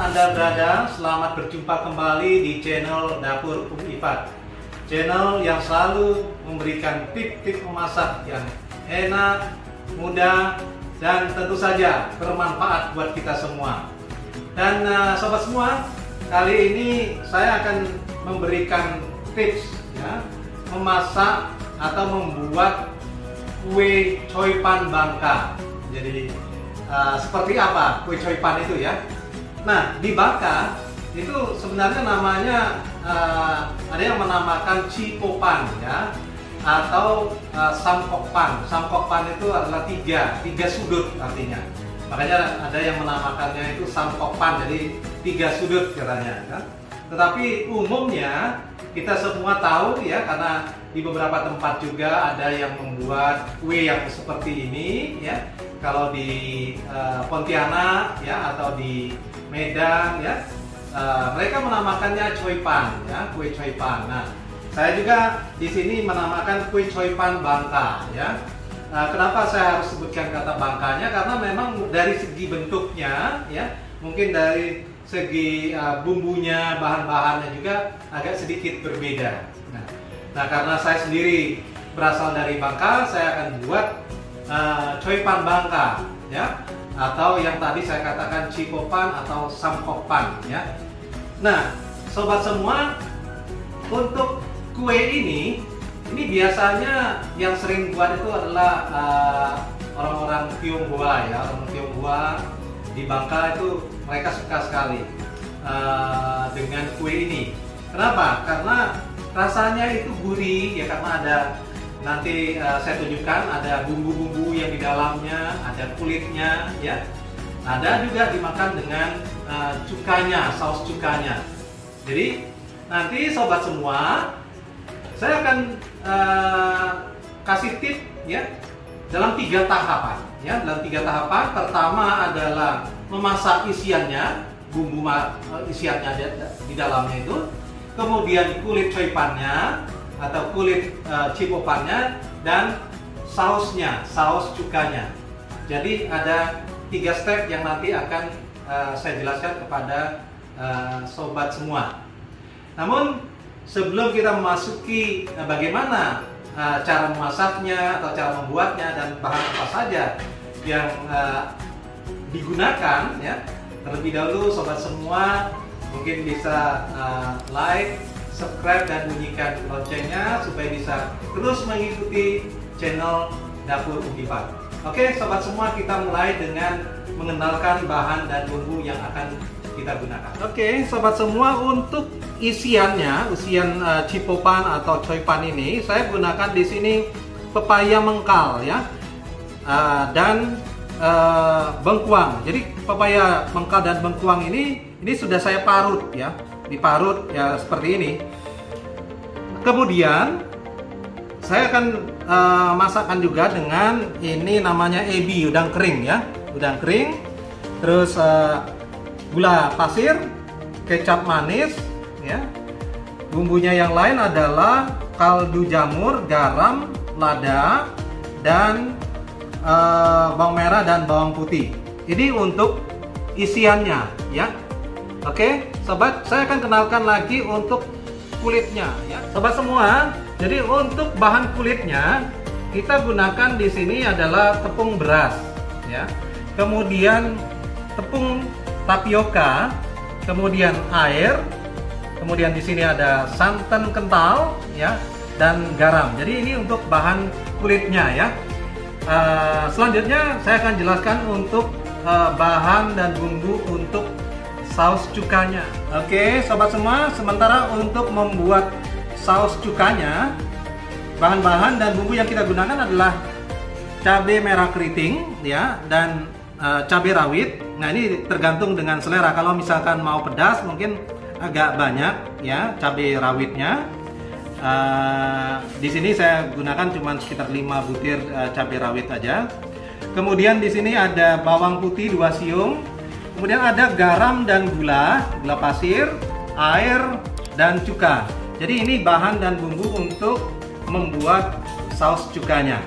Anda berada, selamat berjumpa kembali di channel Dapur Ipat. Channel yang selalu memberikan tip-tip memasak yang enak, mudah, dan tentu saja bermanfaat buat kita semua. Dan sobat semua, kali ini saya akan memberikan tips ya, memasak atau membuat kue choy pan Bangka. Jadi seperti apa kue choy pan itu ya? Nah, di Bangka itu sebenarnya namanya ada yang menamakan cipopan ya, atau samkokpan. Samkokpan itu adalah tiga sudut artinya. Makanya ada yang menamakannya itu samkokpan, jadi tiga sudut katanya kan. Tetapi umumnya kita semua tahu ya, karena di beberapa tempat juga ada yang membuat kue yang seperti ini ya. Kalau di Pontianak ya, atau di Medan ya, mereka menamakannya choy pan ya, kue choy pan. Nah, saya juga di sini menamakan kue choy pan Bangka ya. Kenapa saya harus sebutkan kata Bangkanya? Karena memang dari segi bentuknya ya, mungkin dari segi bumbunya, bahan-bahannya juga agak sedikit berbeda. Nah, karena saya sendiri berasal dari Bangka, saya akan buat choy pan Bangka ya, atau yang tadi saya katakan cipopan atau samkokpan ya. Nah, sobat semua, untuk kue ini biasanya yang sering buat itu adalah orang-orang Tionghoa ya. Orang Tionghoa di Bangka itu mereka suka sekali dengan kue ini. Kenapa? Karena rasanya itu gurih ya, karena ada, nanti saya tunjukkan ada bumbu-bumbu yang di dalamnya, ada kulitnya ya. Ada juga dimakan dengan cukanya, saus cukanya. Jadi nanti sobat semua, saya akan kasih tip ya dalam 3 tahapan ya. Dalam 3 tahapan, pertama adalah memasak isiannya, bumbu isiannya di dalamnya itu. Kemudian kulit choy pannya atau kulit cipopannya, dan sausnya, saus cukanya. Jadi ada 3 step yang nanti akan saya jelaskan kepada sobat semua. Namun sebelum kita memasuki bagaimana cara memasaknya atau cara membuatnya dan bahan apa saja yang digunakan ya, terlebih dahulu sobat semua mungkin bisa like, subscribe, dan bunyikan loncengnya supaya bisa terus mengikuti channel Dapur Ipat. Oke sobat semua, kita mulai dengan mengenalkan bahan dan bumbu yang akan kita gunakan. Oke sobat semua, untuk isian cipopan atau choy pan ini saya gunakan di sini pepaya mengkal ya, dan bengkuang. Jadi pepaya mengkal dan bengkuang ini sudah saya parut ya, diparut ya seperti ini. Kemudian saya akan masakkan juga dengan ini namanya ebi, udang kering ya, udang kering. Terus gula pasir, kecap manis ya. Bumbunya yang lain adalah kaldu jamur, garam, lada, dan bawang merah dan bawang putih. Ini untuk isiannya ya. Oke, sobat, saya akan kenalkan lagi untuk kulitnya ya. Sobat semua, jadi untuk bahan kulitnya kita gunakan di sini adalah tepung beras ya. Kemudian tepung tapioka, kemudian air, kemudian di sini ada santan kental ya, dan garam. Jadi ini untuk bahan kulitnya ya. Selanjutnya saya akan jelaskan untuk bahan dan bumbu untuk saus cukanya. Oke sobat semua, sementara untuk membuat saus cukanya, bahan-bahan dan bumbu yang kita gunakan adalah cabai merah keriting ya, dan cabai rawit. Nah ini tergantung dengan selera. Kalau misalkan mau pedas mungkin agak banyak ya cabai rawitnya. Di sini saya gunakan cuma sekitar 5 butir cabai rawit aja. Kemudian di sini ada bawang putih 2 siung. Kemudian ada garam dan gula pasir, air, dan cuka. Jadi ini bahan dan bumbu untuk membuat saus cukanya.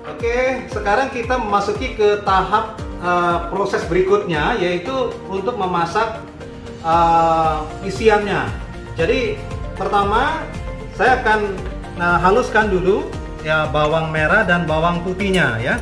Oke, sekarang kita memasuki ke tahap proses berikutnya, yaitu untuk memasak isiannya. Jadi pertama saya akan haluskan dulu ya bawang merah dan bawang putihnya ya.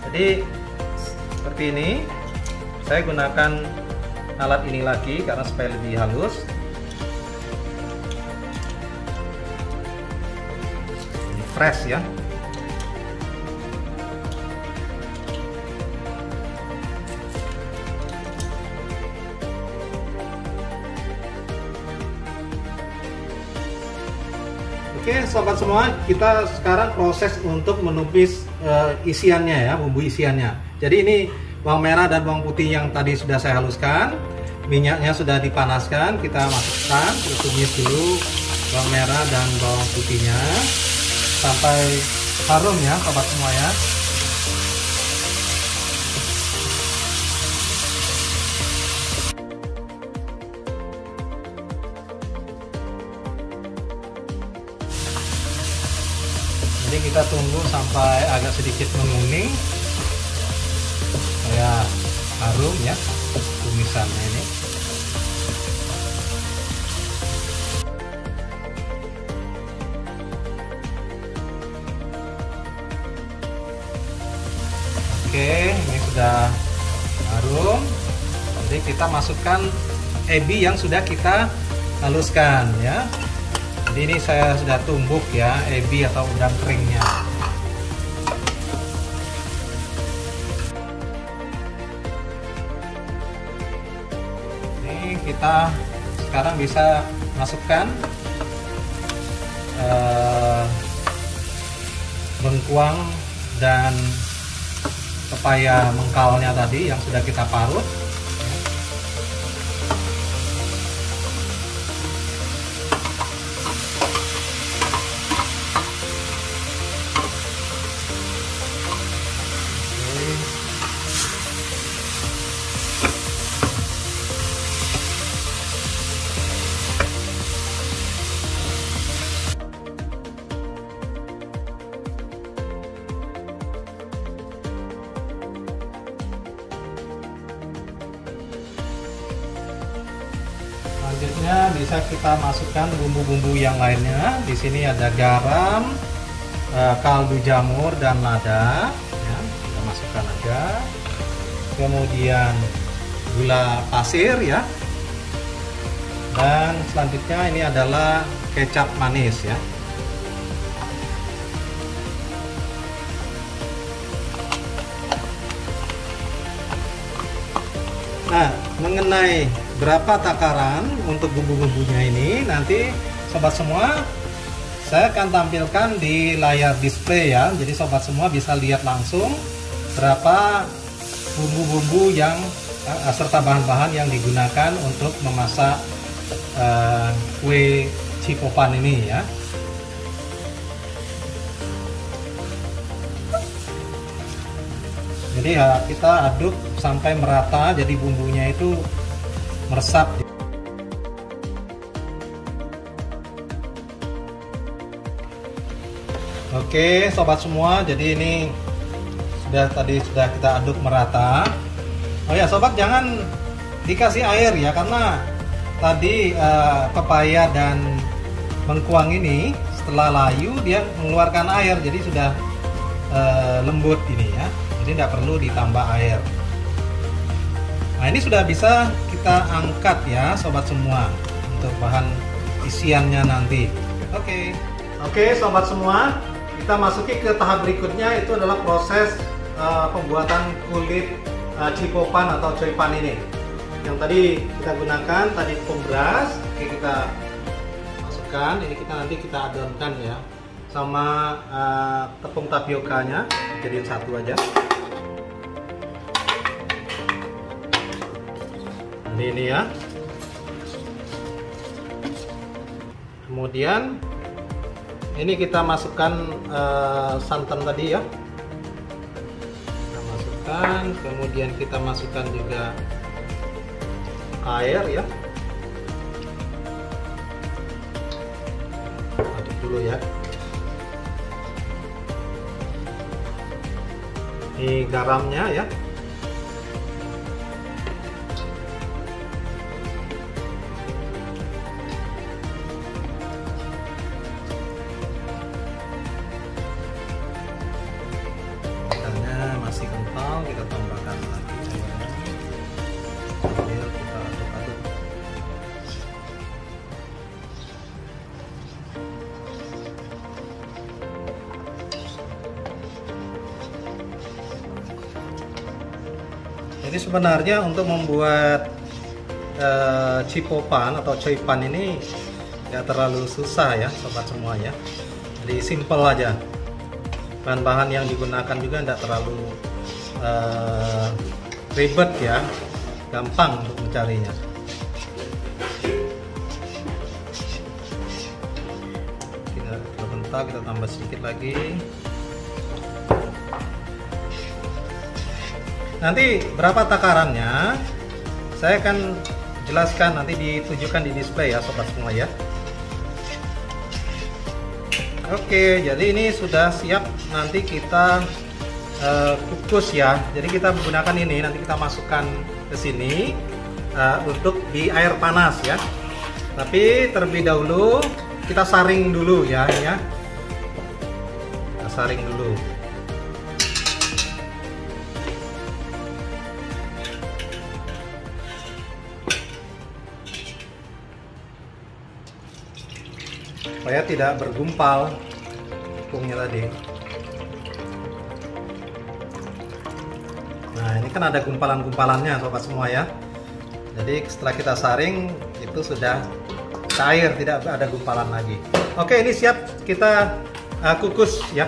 Jadi seperti ini. Saya gunakan alat ini lagi karena supaya lebih halus. Ini fresh ya. Oke sobat semua, kita sekarang proses untuk menumis isiannya ya, bumbu isiannya. Jadi ini bawang merah dan bawang putih yang tadi sudah saya haluskan, minyaknya sudah dipanaskan, kita masukkan, kita tumis dulu bawang merah dan bawang putihnya sampai harum ya sobat semua ya. Jadi kita tunggu sampai agak sedikit menguning supaya harum ya tumisannya ini. Oke, ini sudah harum. Jadi kita masukkan ebi yang sudah kita haluskan ya. Jadi ini saya sudah tumbuk ya ebi atau udang keringnya. Ini kita sekarang bisa masukkan bengkuang dan pepaya mengkalnya tadi yang sudah kita parut. Selanjutnya bisa kita masukkan bumbu-bumbu yang lainnya. Di sini ada garam, kaldu jamur dan lada. Ya, kita masukkan aja. Kemudian gula pasir ya. Dan selanjutnya ini adalah kecap manis ya. Nah, mengenai berapa takaran untuk bumbu-bumbunya ini nanti sobat semua saya akan tampilkan di layar display ya. Jadi sobat semua bisa lihat langsung berapa bumbu-bumbu yang serta bahan-bahan yang digunakan untuk memasak kue Cipopan ini ya. Jadi ya kita aduk sampai merata, jadi bumbunya itu meresap. Oke sobat semua, jadi ini sudah kita aduk merata. Oh ya sobat, jangan dikasih air ya, karena tadi pepaya dan bengkuang ini setelah layu dia mengeluarkan air, jadi sudah lembut ini ya. Jadi tidak perlu ditambah air. Nah ini sudah bisa kita angkat ya sobat semua untuk bahan isiannya nanti. Oke sobat semua, kita masuki ke tahap berikutnya, itu adalah proses pembuatan kulit Cipopan atau coipan ini. Yang tadi kita gunakan tadi tepung beras. Oke, kita masukkan. Ini nanti kita adonkan ya sama tepung tapiokanya, jadiin satu aja. Ini ya. Kemudian ini kita masukkan santan tadi ya. Kita masukkan, kemudian kita masukkan juga air ya. Aduk dulu ya. Ini garamnya ya. Ini sebenarnya untuk membuat cipopan atau coipan ini nggak terlalu susah ya sobat semua ya. Jadi simple aja. Bahan-bahan yang digunakan juga tidak terlalu ribet ya, gampang untuk mencarinya. Kita tambah sedikit lagi. Nanti berapa takarannya saya akan jelaskan, nanti ditujukan di display ya sobat semua ya. Oke, jadi ini sudah siap, nanti kita kukus ya. Jadi kita menggunakan ini, nanti kita masukkan ke sini untuk di air panas ya. Tapi terlebih dahulu kita saring dulu ya, ini ya. Kita saring dulu. Supaya tidak bergumpal tepungnya tadi. Nah, ini kan ada gumpalan-gumpalannya sobat semua ya. Jadi setelah kita saring itu sudah cair, tidak ada gumpalan lagi. Oke, ini siap kita kukus ya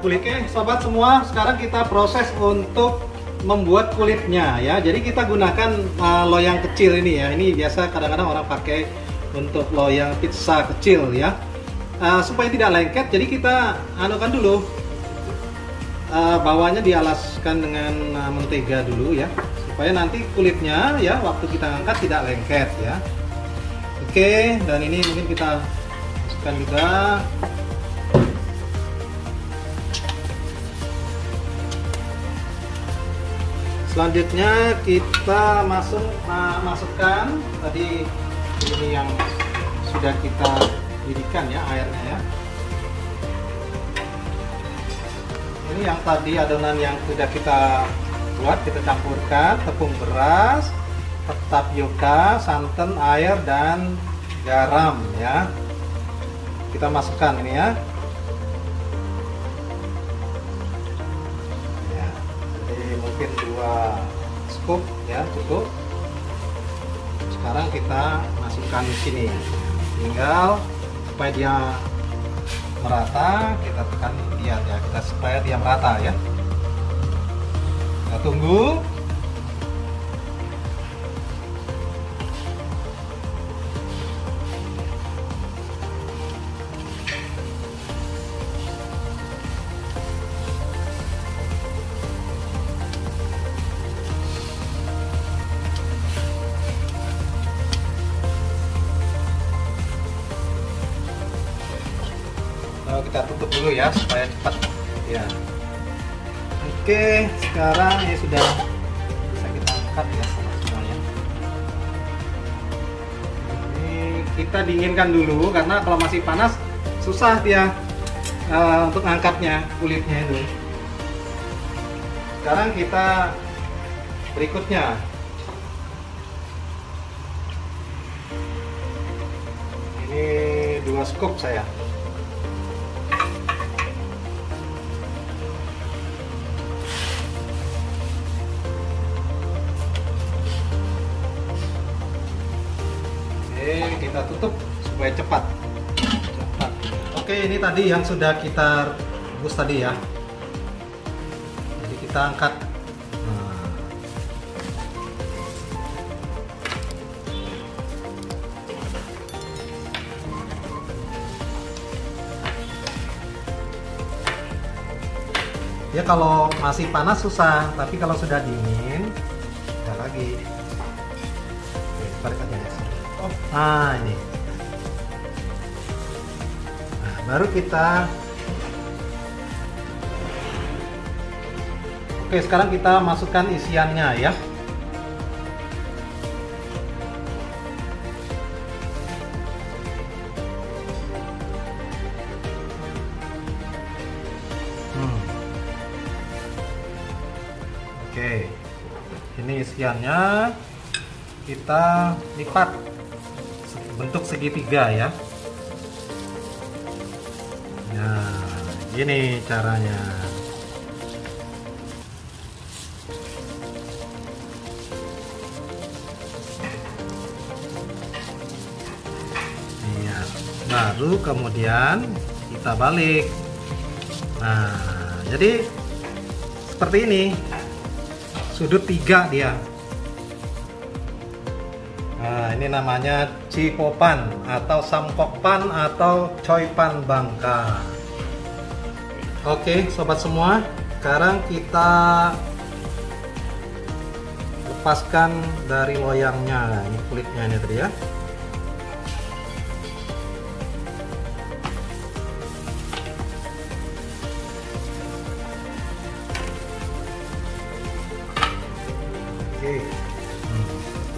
kulitnya. Sobat semua, sekarang kita proses untuk membuat kulitnya ya. Jadi kita gunakan loyang kecil ini ya. Ini biasa kadang-kadang orang pakai untuk loyang pizza kecil ya. Supaya tidak lengket, jadi kita anukan dulu, bawahnya dialaskan dengan mentega dulu ya, supaya nanti kulitnya ya waktu kita angkat tidak lengket ya. Oke, dan ini mungkin kita masukkan juga. Selanjutnya kita masukkan tadi ini yang sudah kita didihkan ya airnya ya. Ini yang tadi adonan yang sudah kita buat, kita campurkan tepung beras, tapioka, santan, air, dan garam ya. Kita masukkan ini ya. Ya, jadi mungkin 2 scoop ya cukup. Sekarang kita masukkan di sini. Tinggal supaya dia merata, kita tekan dia ya, supaya dia merata ya. Kita tunggu. Kita tutup dulu ya supaya cepat ya. Oke, sekarang ini sudah bisa kita angkat ya semuanya. Ini kita dinginkan dulu karena kalau masih panas susah dia untuk angkatnya kulitnya itu. Sekarang kita berikutnya. Ini 2 scoop saya. Kita tutup supaya cepat. Oke, ini tadi yang sudah kita rebus tadi ya. Jadi kita angkat. Ya kalau masih panas susah, tapi kalau sudah dingin, tidak lagi. Oke, tarik aja ya. Nah ini, nah, baru kita. Oke, sekarang kita masukkan isiannya ya. Oke, ini isiannya kita lipat bentuk segitiga ya. Nah, gini caranya. baru kemudian kita balik. Nah, jadi seperti ini, sudut 3 dia. Nah, ini namanya cipopan atau samkokpan atau coipan Bangka. Oke, sobat semua, sekarang kita lepaskan dari loyangnya. Ini kulitnya ini tadi ya. Oke.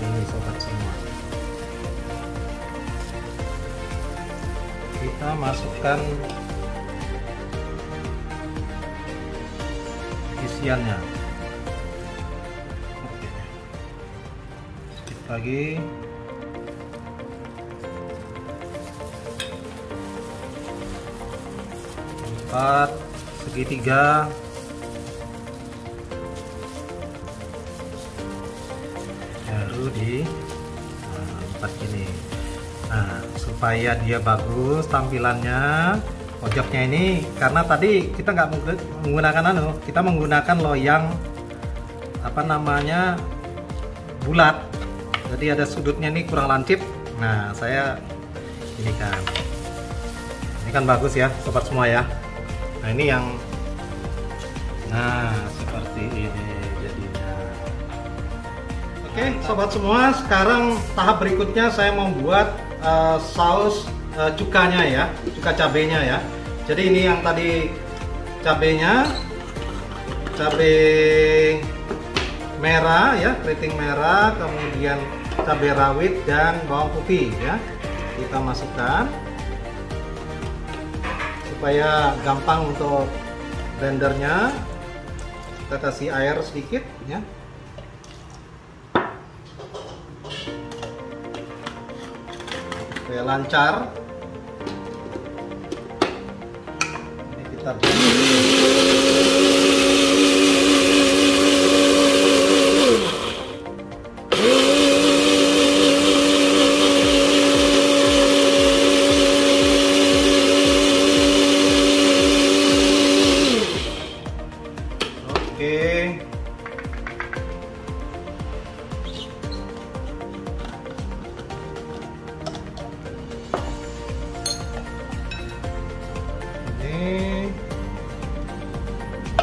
Ini sobat semua. Kita masukkan isiannya. Oke. Sedikit lagi. Empat segitiga. Baru di empat gini. Nah, supaya dia bagus tampilannya, pojoknya ini, karena tadi kita nggak menggunakan kita menggunakan loyang apa namanya bulat, jadi ada sudutnya ini kurang lancip. Nah, saya ini kan bagus ya sobat semua ya. Nah, ini yang seperti ini jadinya. Oke sobat semua, sekarang tahap berikutnya saya mau buat saus cukanya ya, cuka cabenya ya. Jadi ini yang tadi cabenya, cabai merah ya, keriting merah, kemudian cabai rawit dan bawang putih ya. Kita masukkan supaya gampang untuk blendernya. Kita kasih air sedikit ya. Supaya lancar. Ini kita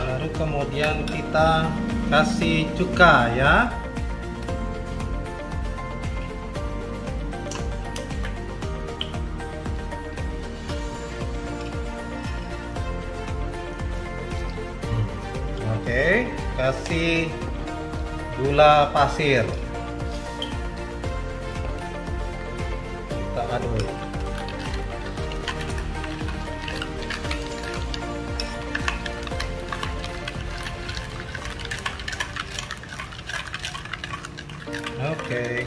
baru kemudian kita kasih cuka ya. Oke, kasih gula pasir. Kita aduk. Oke.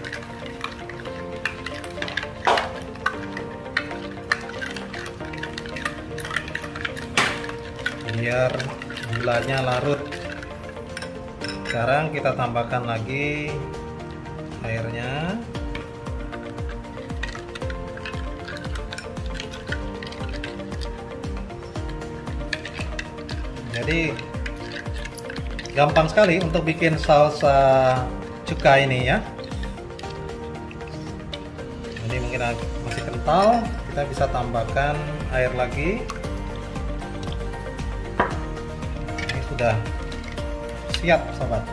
Biar gulanya larut. Sekarang kita tambahkan lagi airnya. Jadi gampang sekali untuk bikin saus cuka ini ya. Ini mungkin masih kental, kita bisa tambahkan air lagi. Ini sudah siap sobat.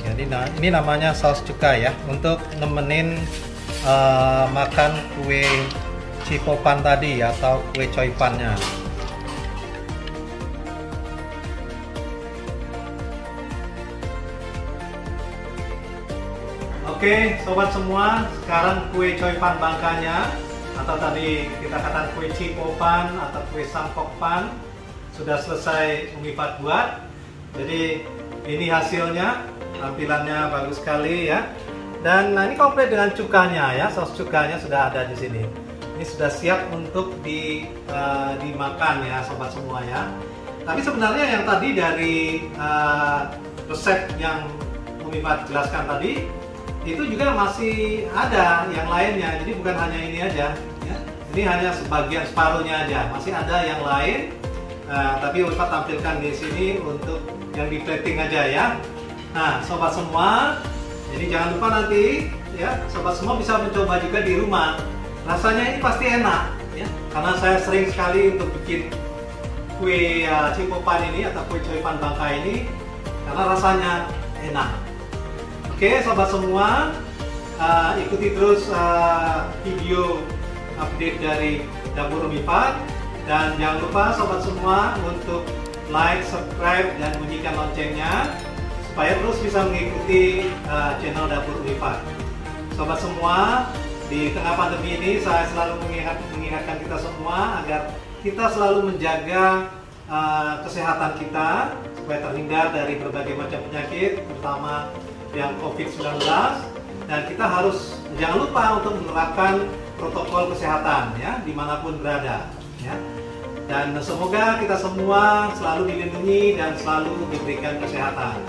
Jadi ini namanya saus cuka ya, untuk nemenin makan kue cipopan tadi atau kue coipannya. Oke sobat semua, sekarang kue coipan Bangkanya atau tadi kita katakan kue cipopan atau kue samkokpan sudah selesai Umi Fat buat. Jadi ini hasilnya, tampilannya bagus sekali ya. Dan ini komplit dengan cukanya ya, saus cukanya sudah ada di sini. Ini sudah siap untuk dimakan ya sobat semua ya. Tapi sebenarnya yang tadi dari resep yang Umi Fat jelaskan tadi, itu juga masih ada yang lainnya, jadi bukan hanya ini aja ya. Ini hanya sebagian separuhnya aja, masih ada yang lain. Tapi Uifat tampilkan di sini untuk yang di plating aja ya. Nah, sobat semua, jadi jangan lupa nanti ya, sobat semua bisa mencoba juga di rumah. Rasanya ini pasti enak ya, karena saya sering sekali untuk bikin kue Cipopan ini atau kue Coipan Bangka ini karena rasanya enak. Oke, sobat semua, ikuti terus video update dari Dapur Uifat, dan jangan lupa sobat semua untuk like, subscribe, dan bunyikan loncengnya supaya terus bisa mengikuti channel Dapur Uifat. Sobat semua, di tengah pandemi ini saya selalu mengingatkan kita semua agar kita selalu menjaga kesehatan kita supaya terhindar dari berbagai macam penyakit, terutama yang COVID-19, dan kita harus jangan lupa untuk menerapkan protokol kesehatan ya dimanapun berada ya. Dan semoga kita semua selalu dilindungi dan selalu diberikan kesehatan.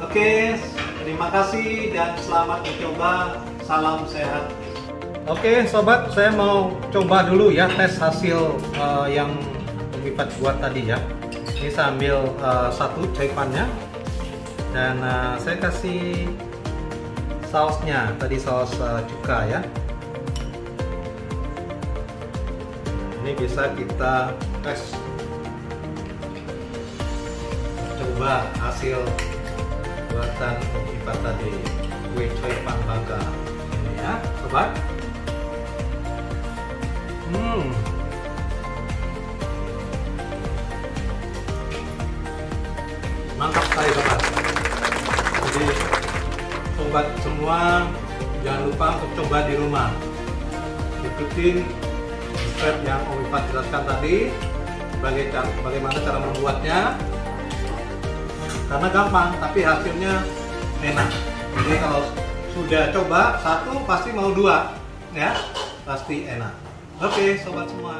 Oke, terima kasih dan selamat mencoba. Salam sehat. Oke sobat, saya mau coba dulu ya tes hasil yang Uifat buat tadi ya. Ini saya ambil satu coipannya, dan saya kasih sausnya, tadi saus cuka ya. Ini bisa kita tes, coba hasil buatan Uifat tadi, kue Coipan Bangka ini ya sobat. Mantap sekali sobat. Jadi sobat semua jangan lupa untuk coba di rumah, ikutin resep yang Uifat jelaskan tadi, bagaimana cara membuatnya, karena gampang tapi hasilnya enak. Jadi kalau sudah coba satu pasti mau dua ya, pasti enak. Oke sobat semua.